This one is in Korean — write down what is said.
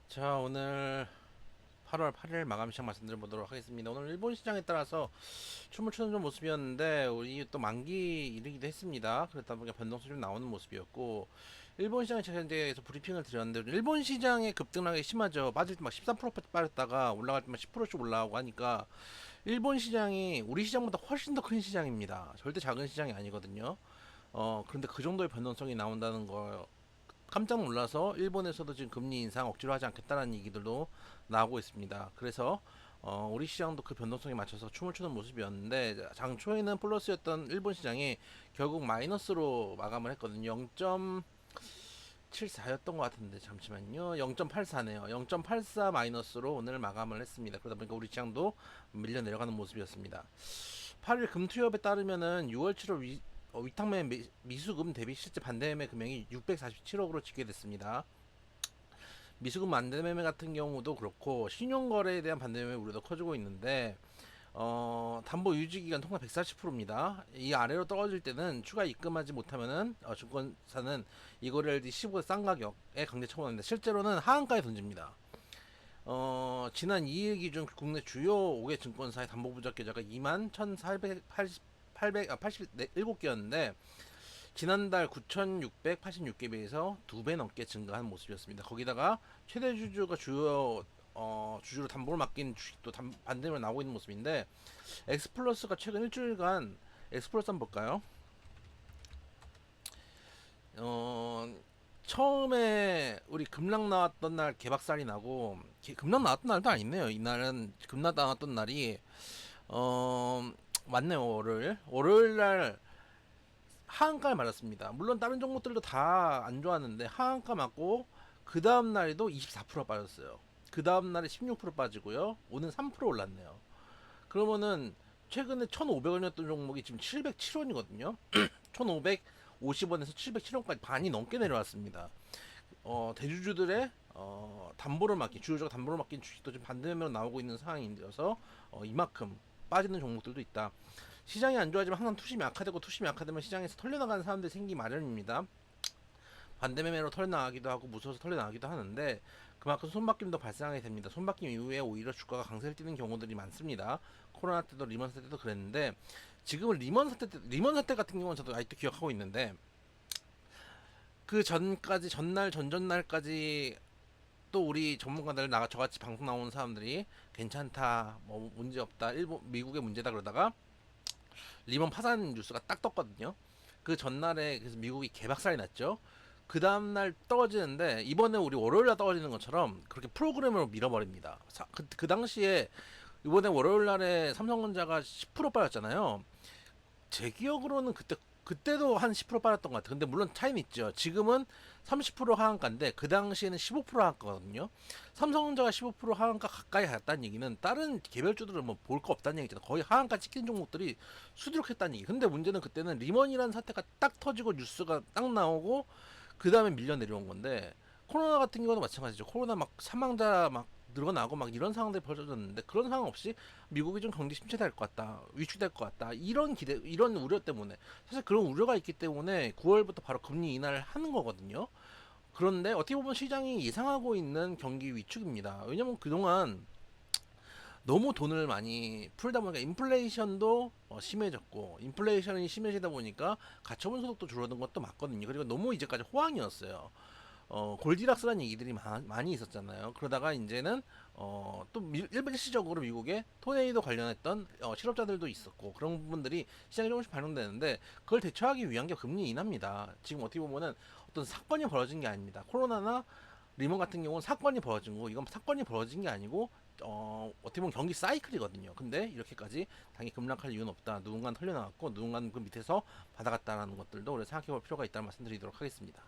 자, 오늘 8월 8일 마감 시장 말씀드려보도록 하겠습니다. 오늘 일본 시장에 따라서 춤을 추는 좀 모습이었는데, 우리 또 만기 이르기도 했습니다. 그렇다 보니까 변동성이 좀 나오는 모습이었고, 일본 시장에 제가 이제 브리핑을 드렸는데, 일본 시장의 급등락이 심하죠. 빠질 때 막 13% 빠졌다가 올라갈 때 막 10%씩 올라가고 하니까, 일본 시장이 우리 시장보다 훨씬 더 큰 시장입니다. 절대 작은 시장이 아니거든요. 그런데 그 정도의 변동성이 나온다는 거, 깜짝 놀라서 일본에서도 지금 금리 인상 억지로 하지 않겠다는 얘기들도 나오고 있습니다. 그래서 우리 시장도 그 변동성에 맞춰서 춤을 추는 모습이었는데, 장초에는 플러스였던 일본 시장이 결국 마이너스로 마감을 했거든요. 0.74였던 것 같은데 잠시만요. 0.84네요. 0.84 마이너스로 오늘 마감을 했습니다. 그러다 보니까 우리 시장도 밀려 내려가는 모습이었습니다. 8일 금투협에 따르면은 6월 7월 위탁매 미수금 대비 실제 반대매매 금액이 647억으로 집계됐습니다. 미수금 반대매매 같은 경우도 그렇고 신용거래에 대한 반대매매 우려도 커지고 있는데, 담보 유지기간 통상 140%입니다. 이 아래로 떨어질 때는 추가 입금하지 못하면은 증권사는 이 거래를 15배 싼 가격에 강제 처분합니다. 실제로는 하한가에 던집니다. 지난 2일 기준 국내 주요 5개 증권사의 담보부적 계좌가 21,487개였는데, 지난달 9,686개에 비해서 2배 넘게 증가한 모습이었습니다. 거기다가 최대 주주가 주주로 담보를 맡긴 주식도 반대로 나오고 있는 모습인데, 엑스플러스가 최근 일주일간 엑스플러스 한번 볼까요? 처음에 우리 급락 나왔던 날 개박살이 나고, 급락 나왔던 날도 아니네요. 이날은 급락 나왔던 날이 맞네요. 월요일 날 하한가를 맞았습니다. 물론 다른 종목들도 다 안 좋았는데 하한가 맞고, 그 다음 날에도 24% 빠졌어요. 그 다음 날에 16% 빠지고요. 오늘 3% 올랐네요. 그러면은 최근에 1,500원이었던 종목이 지금 707원이거든요. 1,550원에서 707원까지 반이 넘게 내려왔습니다. 대주주들의 담보를 맡긴, 주주가 담보를 맡긴 주식도 지금 반대면으로 나오고 있는 상황인데서 이만큼 빠지는 종목들도 있다. 시장이 안 좋아지면 항상 투심이 약화되고, 투심이 약화되면 시장에서 털려나가는 사람들이 생기 마련입니다. 반대매매로 털려나가기도 하고 무서워서 털려나가기도 하는데, 그만큼 손바뀜도 발생하게 됩니다. 손바뀜 이후에 오히려 주가가 강세를 띠는 경우들이 많습니다. 코로나 때도 리먼 사태 때도 그랬는데, 지금은 리먼 사태 같은 경우는 저도 아직도 기억하고 있는데, 그 전까지 전날 전전날까지 또 우리 전문가들 저같이 방송 나오는 사람들이 괜찮다, 뭐 문제 없다, 일본 미국의 문제다 그러다가 리먼 파산 뉴스가 딱 떴거든요. 그 전날에 그래서 미국이 개박살이 났죠. 그 다음날 떨어지는데, 이번에 우리 월요일날 떨어지는 것처럼 그렇게 프로그램으로 밀어버립니다. 그 당시에 이번에 월요일날에 삼성전자가 10% 빠졌잖아요. 제 기억으로는 그때도 한 10% 빠졌던 것 같아요. 근데 물론 차이는 있죠. 지금은 30% 하한가인데 그 당시에는 15% 하한가거든요. 삼성전자가 15% 하한가 가까이 갔다는 얘기는 다른 개별주들은 뭐 볼 거 없다는 얘기잖아. 거의 하한가 찍힌 종목들이 수두룩했다는 얘기. 근데 문제는 그때는 리먼이라는 사태가 딱 터지고 뉴스가 딱 나오고 그 다음에 밀려 내려온 건데, 코로나 같은 경우도 마찬가지죠. 코로나 막 사망자 막 늘어나고 막 이런 상황들이 벌어졌는데, 그런 상황 없이 미국이 좀 경기 침체될 것 같다, 위축될 것 같다, 이런 기대, 이런 우려 때문에, 사실 그런 우려가 있기 때문에 9월부터 바로 금리 인하를 하는 거거든요. 그런데 어떻게 보면 시장이 예상하고 있는 경기 위축입니다. 왜냐면 그동안 너무 돈을 많이 풀다 보니까 인플레이션도 심해졌고, 인플레이션이 심해지다 보니까 가처분 소득도 줄어든 것도 맞거든요. 그리고 너무 이제까지 호황이었어요. 골디락스라는 얘기들이 많이 있었잖아요. 그러다가 이제는 또 일시적으로 미국에 토네이도 관련했던 실업자들도 있었고, 그런 부분들이 시장에 조금씩 반영되는데, 그걸 대처하기 위한 게 금리 인하입니다. 지금 어떻게 보면은 어떤 사건이 벌어진 게 아닙니다. 코로나나 리먼 같은 경우는 사건이 벌어진 거고, 이건 사건이 벌어진 게 아니고 어떻게 보면 경기 사이클이거든요. 근데 이렇게까지 당연히 급락할 이유는 없다. 누군가는 털려나갔고 누군가는 그 밑에서 받아갔다라는 것들도 우리가 생각해 볼 필요가 있다는 말씀드리도록 하겠습니다.